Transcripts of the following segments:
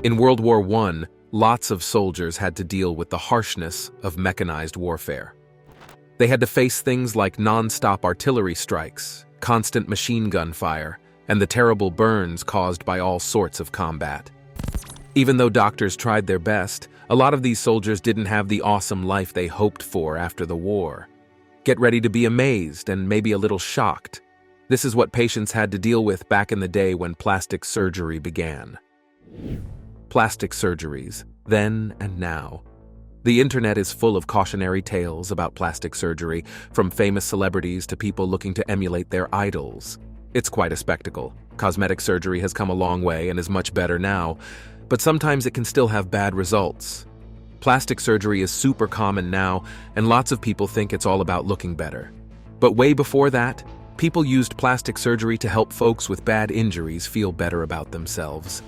In World War I, lots of soldiers had to deal with the harshness of mechanized warfare. They had to face things like nonstop artillery strikes, constant machine gun fire, and the terrible burns caused by all sorts of combat. Even though doctors tried their best, a lot of these soldiers didn't have the awesome life they hoped for after the war. Get ready to be amazed and maybe a little shocked. This is what patients had to deal with back in the day when plastic surgery began. Plastic surgeries, then and now. The internet is full of cautionary tales about plastic surgery, from famous celebrities to people looking to emulate their idols. It's quite a spectacle. Cosmetic surgery has come a long way and is much better now, but sometimes it can still have bad results. Plastic surgery is super common now, and lots of people think it's all about looking better. But way before that, people used plastic surgery to help folks with bad injuries feel better about themselves.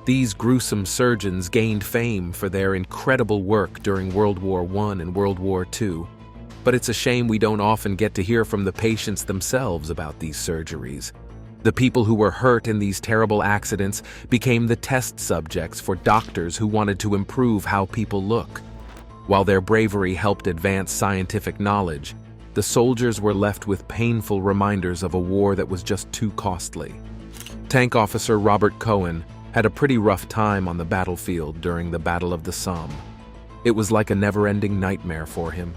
These gruesome surgeons gained fame for their incredible work during World War I and World War II. But it's a shame we don't often get to hear from the patients themselves about these surgeries. The people who were hurt in these terrible accidents became the test subjects for doctors who wanted to improve how people look. While their bravery helped advance scientific knowledge, the soldiers were left with painful reminders of a war that was just too costly. Tank Officer Robert Cohen had a pretty rough time on the battlefield during the Battle of the Somme. It was like a never-ending nightmare for him.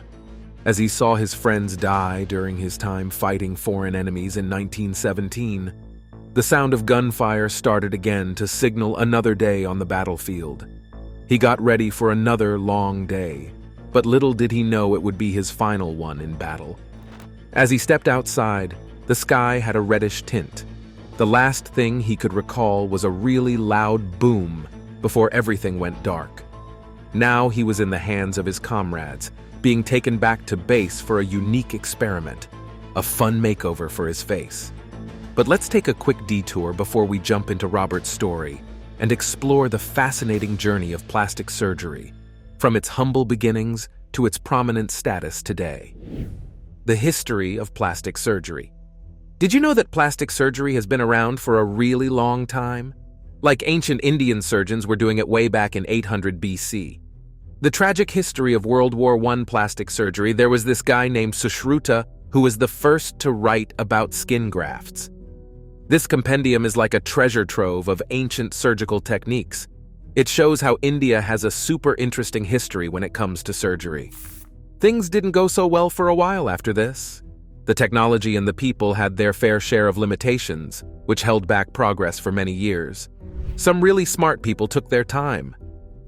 As he saw his friends die during his time fighting foreign enemies in 1917, the sound of gunfire started again to signal another day on the battlefield. He got ready for another long day, but little did he know it would be his final one in battle. As he stepped outside, the sky had a reddish tint. The last thing he could recall was a really loud boom before everything went dark. Now he was in the hands of his comrades, being taken back to base for a unique experiment, a fun makeover for his face. But let's take a quick detour before we jump into Robert's story and explore the fascinating journey of plastic surgery, from its humble beginnings to its prominent status today. The history of plastic surgery. Did you know that plastic surgery has been around for a really long time? Like ancient Indian surgeons were doing it way back in 800 BC. The tragic history of World War I plastic surgery, there was this guy named Sushruta who was the first to write about skin grafts. This compendium is like a treasure trove of ancient surgical techniques. It shows how India has a super interesting history when it comes to surgery. Things didn't go so well for a while after this. The technology and the people had their fair share of limitations, which held back progress for many years. Some really smart people took their time.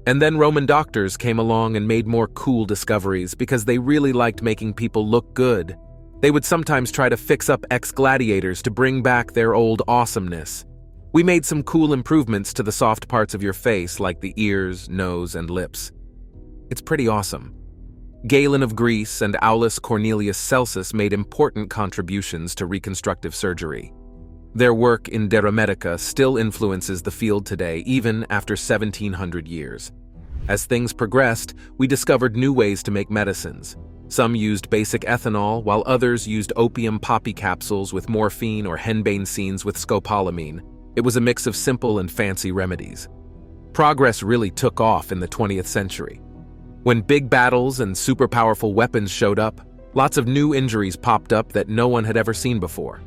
And then Roman doctors came along and made more cool discoveries because they really liked making people look good. They would sometimes try to fix up ex-gladiators to bring back their old awesomeness. We made some cool improvements to the soft parts of your face, like the ears, nose, and lips. It's pretty awesome. Galen of Greece and Aulus Cornelius Celsus made important contributions to reconstructive surgery. Their work in De Medica still influences the field today, even after 1700 years. As things progressed, we discovered new ways to make medicines. Some used basic ethanol, while others used opium poppy capsules with morphine or henbane scenes with scopolamine. It was a mix of simple and fancy remedies. Progress really took off in the 20th century. When big battles and super powerful weapons showed up, lots of new injuries popped up that no one had ever seen before.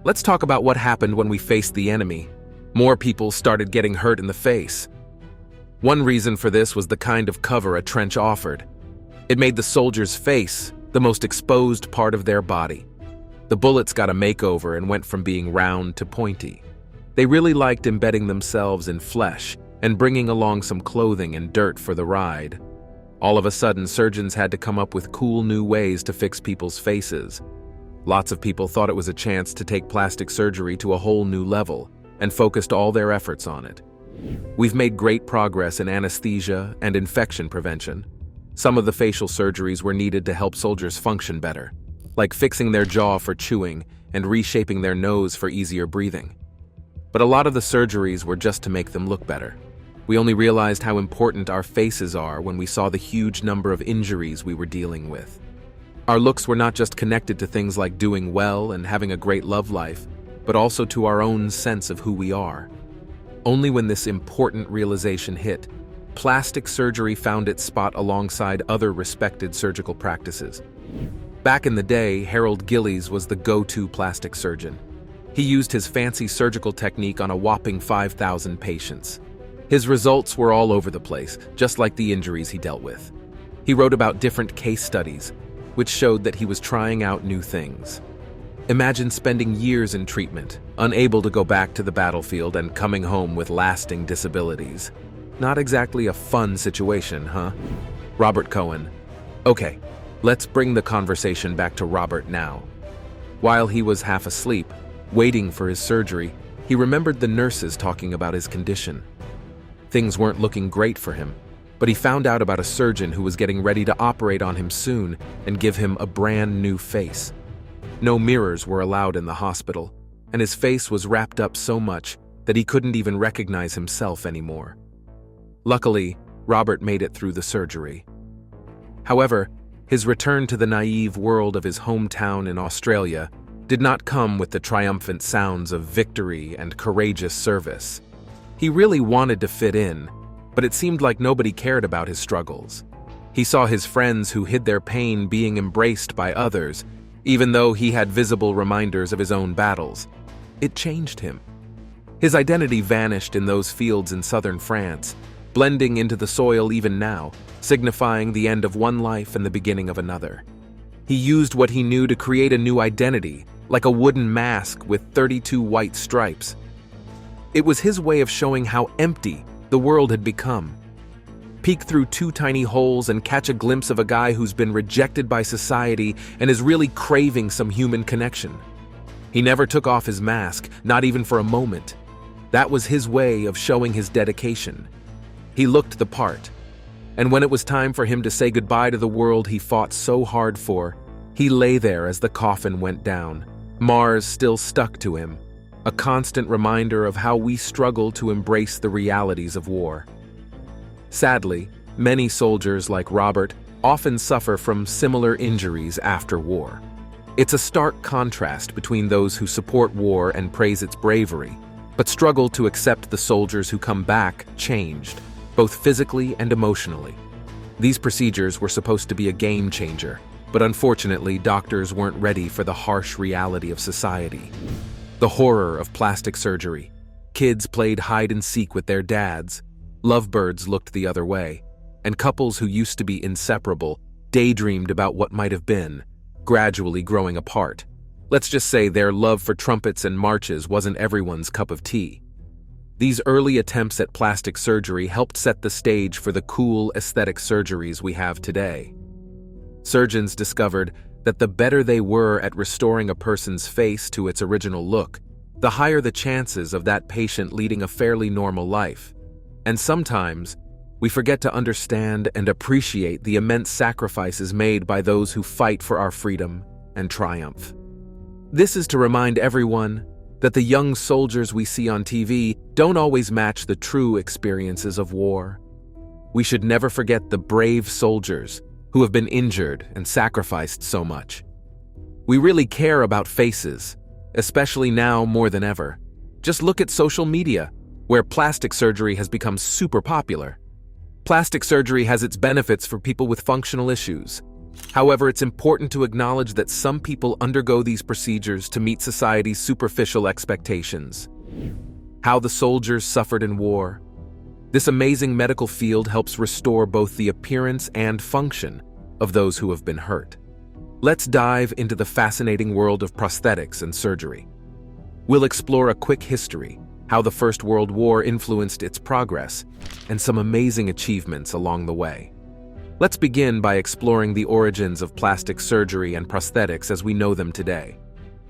Let's talk about what happened when we faced the enemy. More people started getting hurt in the face. One reason for this was the kind of cover a trench offered. It made the soldier's face the most exposed part of their body. The bullets got a makeover and went from being round to pointy. They really liked embedding themselves in flesh and bringing along some clothing and dirt for the ride. All of a sudden, surgeons had to come up with cool new ways to fix people's faces. Lots of people thought it was a chance to take plastic surgery to a whole new level and focused all their efforts on it. We've made great progress in anesthesia and infection prevention. Some of the facial surgeries were needed to help soldiers function better, like fixing their jaw for chewing and reshaping their nose for easier breathing. But a lot of the surgeries were just to make them look better. We only realized how important our faces are when we saw the huge number of injuries we were dealing with. Our looks were not just connected to things like doing well and having a great love life, but also to our own sense of who we are. Only when this important realization hit, plastic surgery found its spot alongside other respected surgical practices. Back in the day, Herman Gillies was the go-to plastic surgeon. He used his fancy surgical technique on a whopping 5,000 patients. His results were all over the place, just like the injuries he dealt with. He wrote about different case studies, which showed that he was trying out new things. Imagine spending years in treatment, unable to go back to the battlefield and coming home with lasting disabilities. Not exactly a fun situation, huh? Robert Cohen. Okay, let's bring the conversation back to Robert now. While he was half asleep, waiting for his surgery, he remembered the nurses talking about his condition. Things weren't looking great for him, but he found out about a surgeon who was getting ready to operate on him soon and give him a brand new face. No mirrors were allowed in the hospital, and his face was wrapped up so much that he couldn't even recognize himself anymore. Luckily, Robert made it through the surgery. However, his return to the naive world of his hometown in Australia did not come with the triumphant sounds of victory and courageous service. He really wanted to fit in, but it seemed like nobody cared about his struggles. He saw his friends who hid their pain being embraced by others, even though he had visible reminders of his own battles. It changed him. His identity vanished in those fields in southern France, blending into the soil even now, signifying the end of one life and the beginning of another. He used what he knew to create a new identity, like a wooden mask with 32 white stripes. It was his way of showing how empty the world had become. Peek through 2 tiny holes and catch a glimpse of a guy who's been rejected by society and is really craving some human connection. He never took off his mask, not even for a moment. That was his way of showing his dedication. He looked the part, and when it was time for him to say goodbye to the world he fought so hard for, he lay there as the coffin went down, Mars still stuck to him, a constant reminder of how we struggle to embrace the realities of war. Sadly, many soldiers like Robert often suffer from similar injuries after war. It's a stark contrast between those who support war and praise its bravery, but struggle to accept the soldiers who come back changed, both physically and emotionally. These procedures were supposed to be a game changer, but unfortunately, doctors weren't ready for the harsh reality of society. The horror of plastic surgery. Kids played hide and seek with their dads. Lovebirds looked the other way, and couples who used to be inseparable daydreamed about what might have been, gradually growing apart. Let's just say their love for trumpets and marches wasn't everyone's cup of tea. These early attempts at plastic surgery helped set the stage for the cool aesthetic surgeries we have today. Surgeons discovered that the better they were at restoring a person's face to its original look, the higher the chances of that patient leading a fairly normal life. And sometimes, we forget to understand and appreciate the immense sacrifices made by those who fight for our freedom and triumph. This is to remind everyone that the young soldiers we see on TV don't always match the true experiences of war. We should never forget the brave soldiers who have been injured and sacrificed so much. We really care about faces, especially now more than ever. Just look at social media, where plastic surgery has become super popular. Plastic surgery has its benefits for people with functional issues. However, it's important to acknowledge that some people undergo these procedures to meet society's superficial expectations. How the soldiers suffered in war. This amazing medical field helps restore both the appearance and function of those who have been hurt. Let's dive into the fascinating world of prosthetics and surgery. We'll explore a quick history, how the First World War influenced its progress, and some amazing achievements along the way. Let's begin by exploring the origins of plastic surgery and prosthetics as we know them today.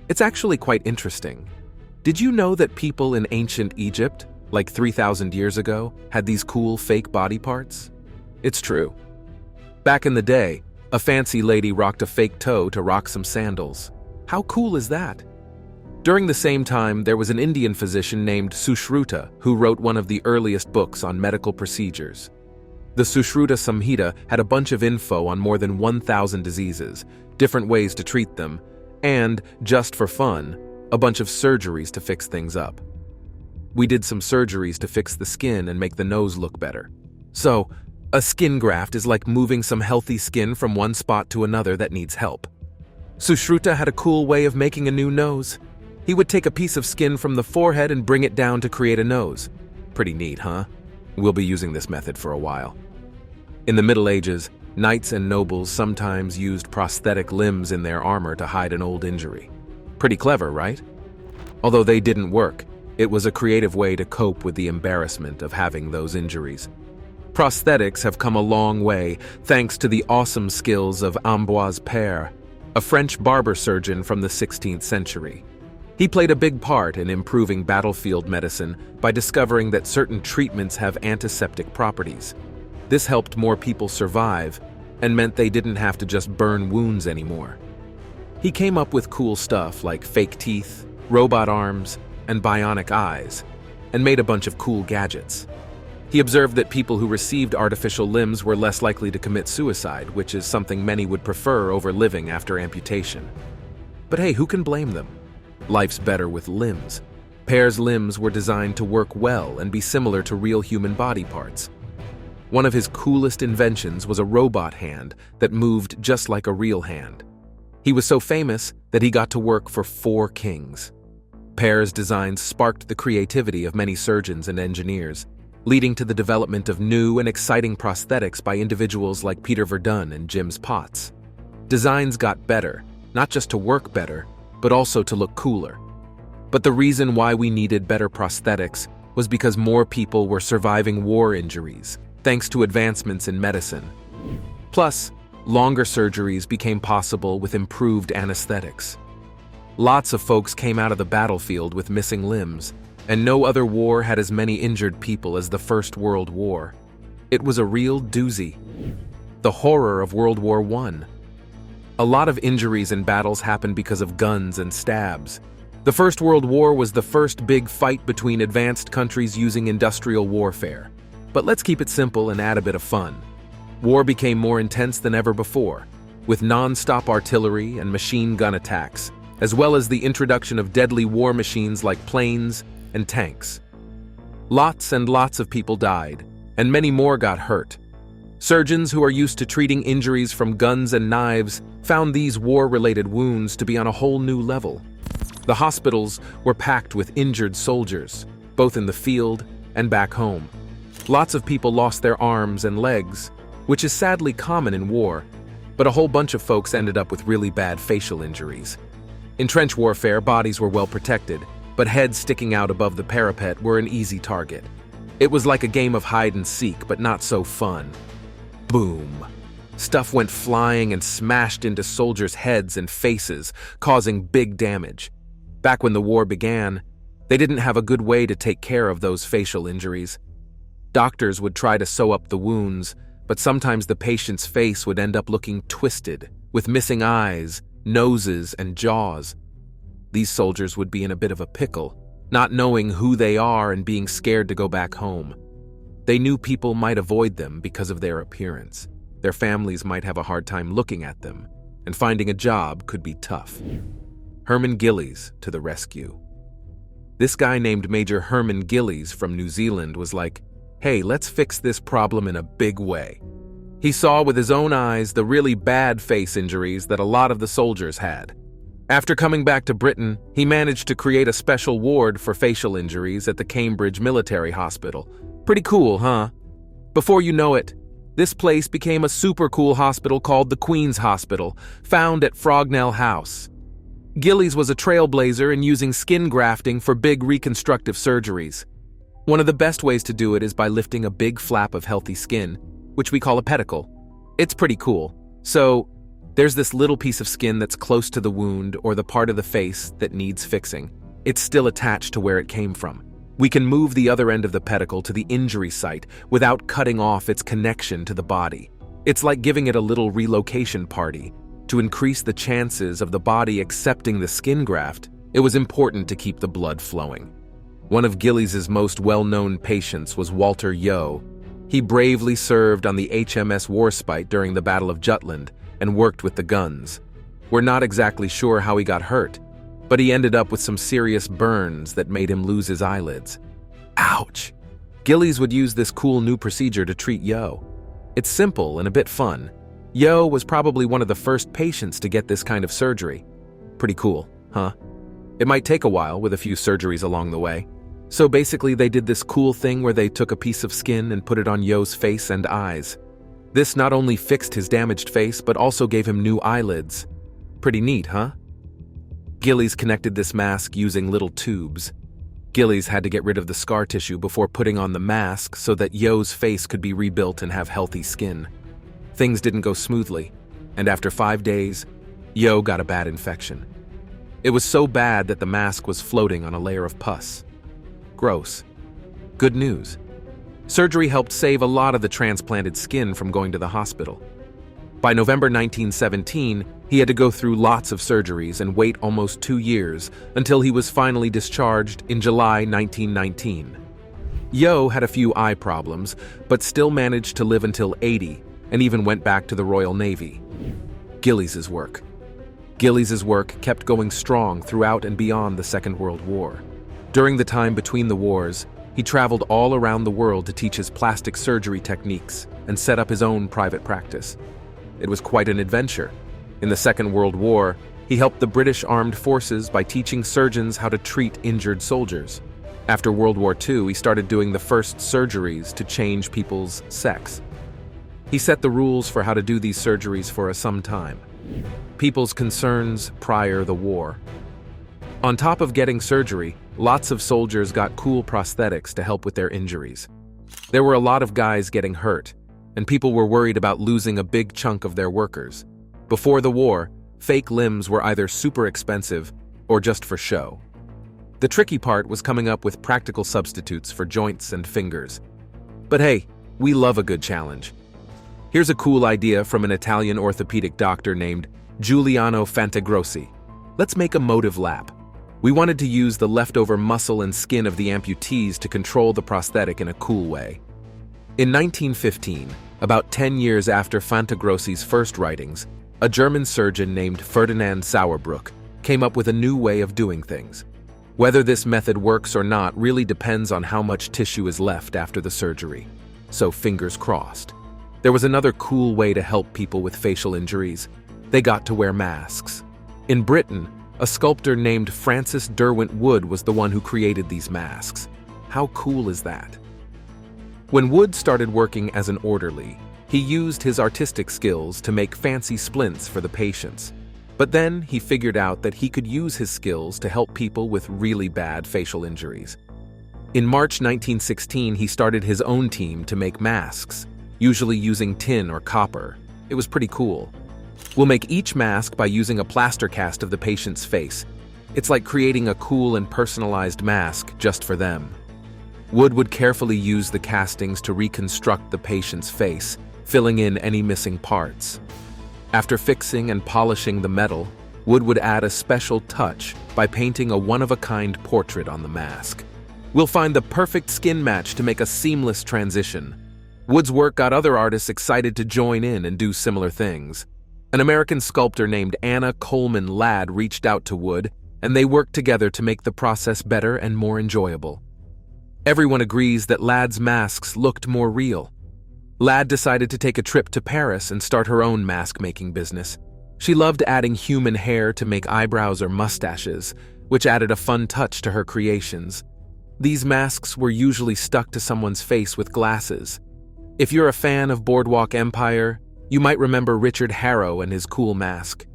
It's actually quite interesting. Did you know that people in ancient Egypt, like 3,000 years ago, had these cool fake body parts? It's true. Back in the day, a fancy lady rocked a fake toe to rock some sandals. How cool is that? During the same time, there was an Indian physician named Sushruta who wrote one of the earliest books on medical procedures. The Sushruta Samhita had a bunch of info on more than 1,000 diseases, different ways to treat them, and, just for fun, a bunch of surgeries to fix things up. We did some surgeries to fix the skin and make the nose look better. So, a skin graft is like moving some healthy skin from one spot to another that needs help. Sushruta had a cool way of making a new nose. He would take a piece of skin from the forehead and bring it down to create a nose. Pretty neat, huh? We'll be using this method for a while. In the Middle Ages, knights and nobles sometimes used prosthetic limbs in their armor to hide an old injury. Pretty clever, right? Although they didn't work, it was a creative way to cope with the embarrassment of having those injuries. Prosthetics have come a long way thanks to the awesome skills of Ambroise Paré, a French barber surgeon from the 16th century. He played a big part in improving battlefield medicine by discovering that certain treatments have antiseptic properties. This helped more people survive and meant they didn't have to just burn wounds anymore. He came up with cool stuff like fake teeth, robot arms, and bionic eyes, and made a bunch of cool gadgets. He observed that people who received artificial limbs were less likely to commit suicide, which is something many would prefer over living after amputation. But hey, who can blame them? Life's better with limbs. Paré's limbs were designed to work well and be similar to real human body parts. One of his coolest inventions was a robot hand that moved just like a real hand. He was so famous that he got to work for 4 kings. Paré's designs sparked the creativity of many surgeons and engineers, leading to the development of new and exciting prosthetics by individuals like Peter Verdun and James Potts. Designs got better, not just to work better, but also to look cooler. But the reason why we needed better prosthetics was because more people were surviving war injuries, thanks to advancements in medicine. Plus, longer surgeries became possible with improved anesthetics. Lots of folks came out of the battlefield with missing limbs, and no other war had as many injured people as the First World War. It was a real doozy. The horror of World War I. A lot of injuries in battles happened because of guns and stabs. The First World War was the first big fight between advanced countries using industrial warfare. But let's keep it simple and add a bit of fun. War became more intense than ever before, with nonstop artillery and machine gun attacks, as well as the introduction of deadly war machines like planes and tanks. Lots and lots of people died, and many more got hurt. Surgeons who are used to treating injuries from guns and knives found these war-related wounds to be on a whole new level. The hospitals were packed with injured soldiers, both in the field and back home. Lots of people lost their arms and legs, which is sadly common in war, but a whole bunch of folks ended up with really bad facial injuries. In trench warfare, bodies were well protected, but heads sticking out above the parapet were an easy target. It was like a game of hide and seek, but not so fun. Boom. Stuff went flying and smashed into soldiers' heads and faces, causing big damage. Back when the war began, they didn't have a good way to take care of those facial injuries. Doctors would try to sew up the wounds, but sometimes the patient's face would end up looking twisted, with missing eyes, noses, and jaws. These soldiers would be in a bit of a pickle, not knowing who they are and being scared to go back home. They knew people might avoid them because of their appearance. Their families might have a hard time looking at them, and finding a job could be tough. Herman Gillies to the rescue. This guy named Major Herman Gillies from New Zealand was like, hey, let's fix this problem in a big way. He saw with his own eyes the really bad face injuries that a lot of the soldiers had. After coming back to Britain, he managed to create a special ward for facial injuries at the Cambridge Military Hospital. Pretty cool, huh? Before you know it, this place became a super cool hospital called the Queen's Hospital, found at Frognell House. Gillies was a trailblazer in using skin grafting for big reconstructive surgeries. One of the best ways to do it is by lifting a big flap of healthy skin, which we call a pedicle. It's pretty cool. So, there's this little piece of skin that's close to the wound or the part of the face that needs fixing. It's still attached to where it came from. We can move the other end of the pedicle to the injury site without cutting off its connection to the body. It's like giving it a little relocation party. To increase the chances of the body accepting the skin graft, it was important to keep the blood flowing. One of Gillies' most well-known patients was Walter Yeo. He bravely served on the HMS Warspite during the Battle of Jutland and worked with the guns. We're not exactly sure how he got hurt, but he ended up with some serious burns that made him lose his eyelids. Ouch! Gillies would use this cool new procedure to treat Yo. It's simple and a bit fun. Yo was probably one of the first patients to get this kind of surgery. Pretty cool, huh? It might take a while with a few surgeries along the way. So basically they did this cool thing where they took a piece of skin and put it on Yo's face and eyes. This not only fixed his damaged face, but also gave him new eyelids. Pretty neat, huh? Gillies connected this mask using little tubes. Gillies had to get rid of the scar tissue before putting on the mask so that Yo's face could be rebuilt and have healthy skin. Things didn't go smoothly, and after 5 days, Yo got a bad infection. It was so bad that the mask was floating on a layer of pus. Gross. Good news. Surgery helped save a lot of the transplanted skin from going to the hospital. By November 1917, he had to go through lots of surgeries and wait almost 2 years until he was finally discharged in July 1919. Yo had a few eye problems, but still managed to live until 80 and even went back to the Royal Navy. Gillies' work. Gillies' work kept going strong throughout and beyond the Second World War. During the time between the wars, he traveled all around the world to teach his plastic surgery techniques and set up his own private practice. It was quite an adventure. In the Second World War, he helped the British Armed Forces by teaching surgeons how to treat injured soldiers. After World War II, he started doing the first surgeries to change people's sex. He set the rules for how to do these surgeries for some time. People's concerns prior the war. On top of getting surgery, lots of soldiers got cool prosthetics to help with their injuries. There were a lot of guys getting hurt, and people were worried about losing a big chunk of their workers. Before the war, fake limbs were either super expensive or just for show. The tricky part was coming up with practical substitutes for joints and fingers. But hey, we love a good challenge. Here's a cool idea from an Italian orthopedic doctor named Giuliano Fantagrossi. Let's make a motive lap. We wanted to use the leftover muscle and skin of the amputees to control the prosthetic in a cool way. In 1915, about 10 years after Fantagrossi's first writings, a German surgeon named Ferdinand Sauerbruch came up with a new way of doing things. Whether this method works or not really depends on how much tissue is left after the surgery. So fingers crossed. There was another cool way to help people with facial injuries. They got to wear masks. In Britain, a sculptor named Francis Derwent Wood was the one who created these masks. How cool is that? When Wood started working as an orderly, he used his artistic skills to make fancy splints for the patients. But then he figured out that he could use his skills to help people with really bad facial injuries. In March 1916, he started his own team to make masks, usually using tin or copper. It was pretty cool. We'll make each mask by using a plaster cast of the patient's face. It's like creating a cool and personalized mask just for them. Wood would carefully use the castings to reconstruct the patient's face, filling in any missing parts. After fixing and polishing the metal, Wood would add a special touch by painting a one-of-a-kind portrait on the mask. We'll find the perfect skin match to make a seamless transition. Wood's work got other artists excited to join in and do similar things. An American sculptor named Anna Coleman Ladd reached out to Wood, and they worked together to make the process better and more enjoyable. Everyone agrees that Ladd's masks looked more real. Ladd decided to take a trip to Paris and start her own mask-making business. She loved adding human hair to make eyebrows or mustaches, which added a fun touch to her creations. These masks were usually stuck to someone's face with glasses. If you're a fan of Boardwalk Empire, you might remember Richard Harrow and his cool mask.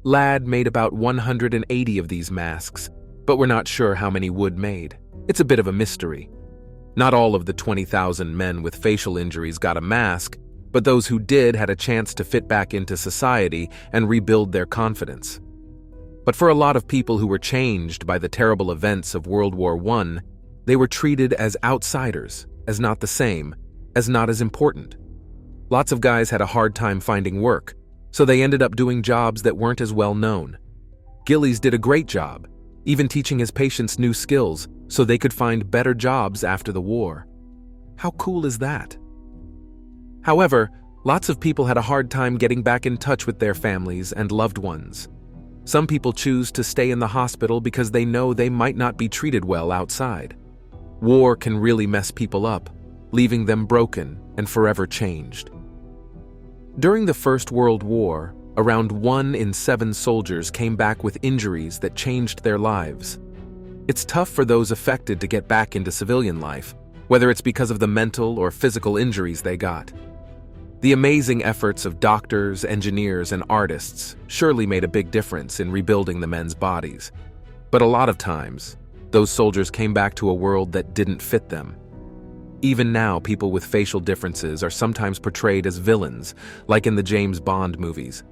Ladd made about 180 of these masks, but we're not sure how many Wood made. It's a bit of a mystery. Not all of the 20,000 men with facial injuries got a mask, but those who did had a chance to fit back into society and rebuild their confidence. But for a lot of people who were changed by the terrible events of World War I, they were treated as outsiders, as not the same, as not as important. Lots of guys had a hard time finding work, so they ended up doing jobs that weren't as well known. Gillies did a great job, even teaching his patients new skills so they could find better jobs after the war. How cool is that? However, lots of people had a hard time getting back in touch with their families and loved ones. Some people choose to stay in the hospital because they know they might not be treated well outside. War can really mess people up, leaving them broken and forever changed. During the First World War, around 1 in 7 soldiers came back with injuries that changed their lives. It's tough for those affected to get back into civilian life, whether it's because of the mental or physical injuries they got. The amazing efforts of doctors, engineers, and artists surely made a big difference in rebuilding the men's bodies. But a lot of times, those soldiers came back to a world that didn't fit them. Even now, people with facial differences are sometimes portrayed as villains, like in the James Bond movies.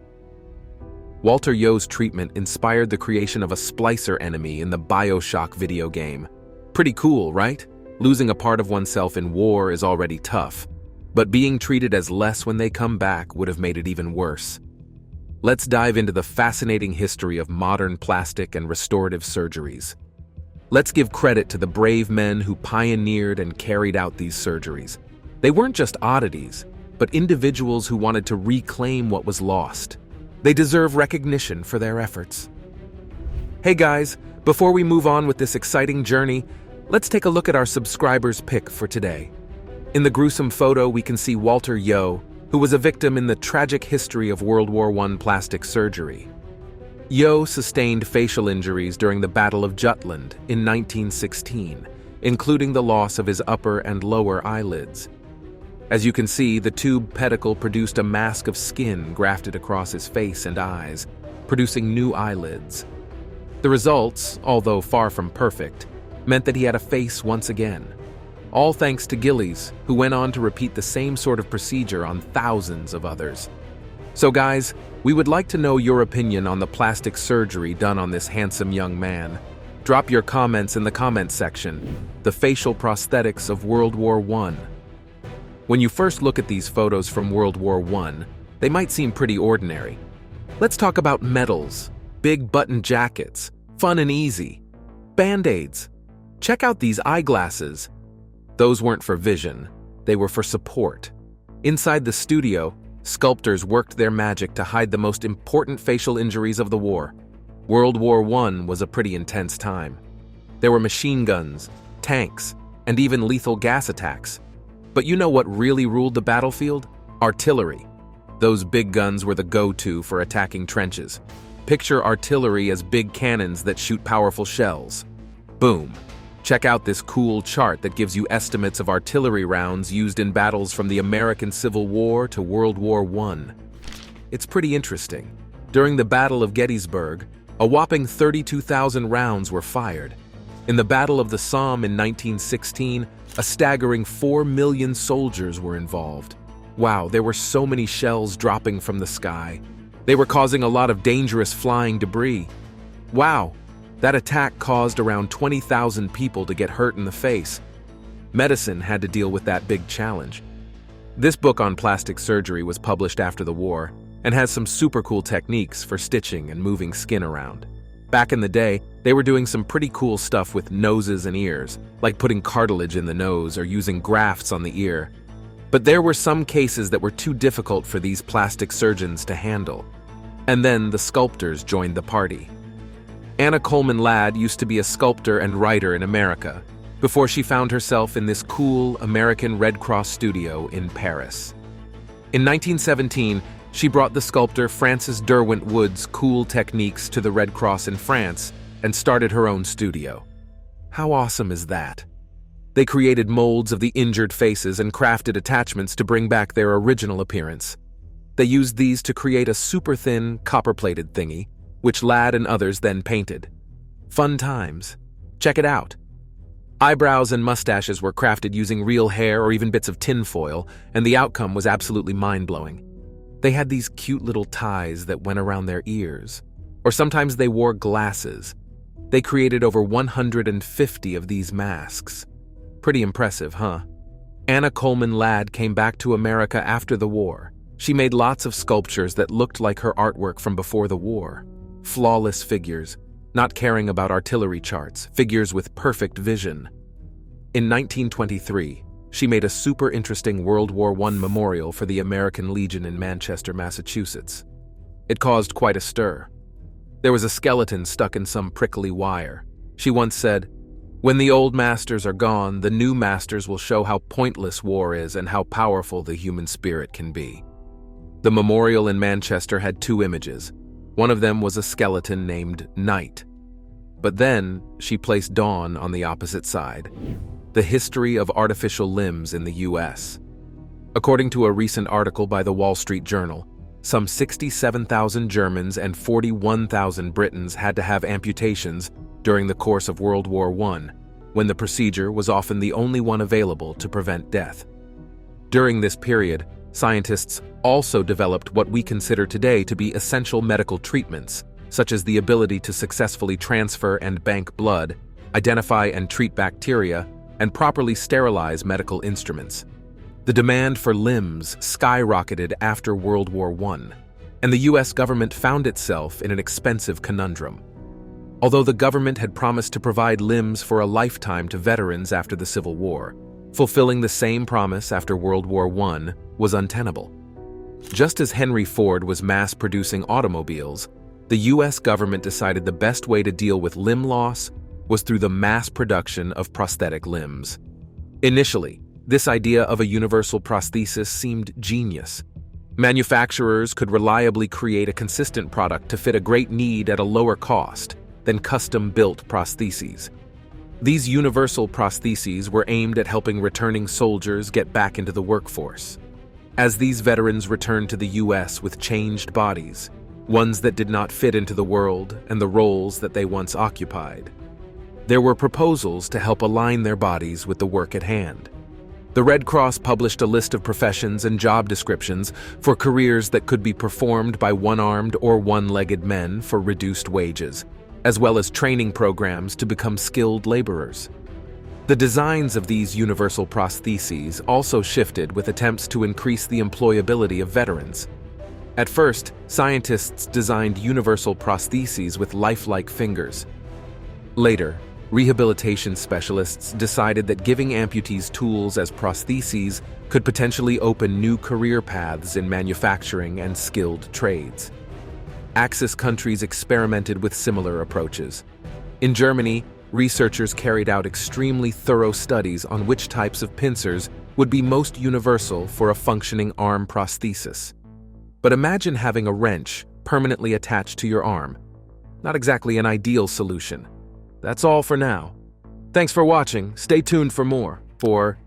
Walter Yo's treatment inspired the creation of a splicer enemy in the BioShock video game. Pretty cool, right? Losing a part of oneself in war is already tough, but being treated as less when they come back would have made it even worse. Let's dive into the fascinating history of modern plastic and restorative surgeries. Let's give credit to the brave men who pioneered and carried out these surgeries. They weren't just oddities, but individuals who wanted to reclaim what was lost. They deserve recognition for their efforts. Hey guys, before we move on with this exciting journey, let's take a look at our subscribers' pick for today. In the gruesome photo, we can see Walter Yo, who was a victim in the tragic history of World War I plastic surgery. Yo sustained facial injuries during the Battle of Jutland in 1916, including the loss of his upper and lower eyelids. As you can see, the tube pedicle produced a mask of skin grafted across his face and eyes, producing new eyelids. The results, although far from perfect, meant that he had a face once again. All thanks to Gillies, who went on to repeat the same sort of procedure on thousands of others. So guys, we would like to know your opinion on the plastic surgery done on this handsome young man. Drop your comments in the comments section. The facial prosthetics of World War I. When you first look at these photos from World War I, they might seem pretty ordinary. Let's talk about medals, big button jackets, fun and easy, band-aids. Check out these eyeglasses. Those weren't for vision, they were for support. Inside the studio, sculptors worked their magic to hide the most important facial injuries of the war. World War I was a pretty intense time. There were machine guns, tanks, and even lethal gas attacks. But you know what really ruled the battlefield? Artillery. Those big guns were the go-to for attacking trenches. Picture artillery as big cannons that shoot powerful shells. Boom. Check out this cool chart that gives you estimates of artillery rounds used in battles from the American Civil War to World War I. It's pretty interesting. During the Battle of Gettysburg, a whopping 32,000 rounds were fired. In the Battle of the Somme in 1916, a staggering 4 million soldiers were involved. Wow, there were so many shells dropping from the sky. They were causing a lot of dangerous flying debris. Wow, that attack caused around 20,000 people to get hurt in the face. Medicine had to deal with that big challenge. This book on plastic surgery was published after the war and has some super cool techniques for stitching and moving skin around. Back in the day, they were doing some pretty cool stuff with noses and ears, like putting cartilage in the nose or using grafts on the ear. But there were some cases that were too difficult for these plastic surgeons to handle. And then the sculptors joined the party. Anna Coleman Ladd used to be a sculptor and writer in America, before she found herself in this cool American Red Cross studio in Paris. In 1917, she brought the sculptor Francis Derwent Wood's cool techniques to the Red Cross in France and started her own studio. How awesome is that? They created molds of the injured faces and crafted attachments to bring back their original appearance. They used these to create a super thin, copper-plated thingy, which Ladd and others then painted. Fun times. Check it out. Eyebrows and mustaches were crafted using real hair or even bits of tinfoil, and the outcome was absolutely mind-blowing. They had these cute little ties that went around their ears, or sometimes they wore glasses. They created over 150 of these masks. Pretty impressive, huh? Anna Coleman Ladd came back to America after the war. She made lots of sculptures that looked like her artwork from before the war. Flawless figures, not caring about artillery charts, figures with perfect vision. In 1923, she made a super interesting World War I memorial for the American Legion in Manchester, Massachusetts. It caused quite a stir. There was a skeleton stuck in some prickly wire. She once said, When the old masters are gone, the new masters will show how pointless war is and how powerful the human spirit can be. The memorial in Manchester had two images. One of them was a skeleton named Night. But then she placed Dawn on the opposite side. The history of artificial limbs in the US. According to a recent article by the Wall Street Journal, some 67,000 Germans and 41,000 Britons had to have amputations during the course of World War I, when the procedure was often the only one available to prevent death. During this period, scientists also developed what we consider today to be essential medical treatments, such as the ability to successfully transfer and bank blood, identify and treat bacteria, and properly sterilize medical instruments. The demand for limbs skyrocketed after World War I, and the US government found itself in an expensive conundrum. Although the government had promised to provide limbs for a lifetime to veterans after the Civil War, fulfilling the same promise after World War I was untenable. Just as Henry Ford was mass-producing automobiles, the US government decided the best way to deal with limb loss was through the mass production of prosthetic limbs. Initially, this idea of a universal prosthesis seemed genius. Manufacturers could reliably create a consistent product to fit a great need at a lower cost than custom-built prostheses. These universal prostheses were aimed at helping returning soldiers get back into the workforce. As these veterans returned to the US with changed bodies, ones that did not fit into the world and the roles that they once occupied, there were proposals to help align their bodies with the work at hand. The Red Cross published a list of professions and job descriptions for careers that could be performed by one-armed or one-legged men for reduced wages, as well as training programs to become skilled laborers. The designs of these universal prostheses also shifted with attempts to increase the employability of veterans. At first, scientists designed universal prostheses with lifelike fingers. Later, rehabilitation specialists decided that giving amputees tools as prostheses could potentially open new career paths in manufacturing and skilled trades. Axis countries experimented with similar approaches. In Germany, researchers carried out extremely thorough studies on which types of pincers would be most universal for a functioning arm prosthesis. But imagine having a wrench permanently attached to your arm. Not exactly an ideal solution. That's all for now. Thanks for watching. Stay tuned for more for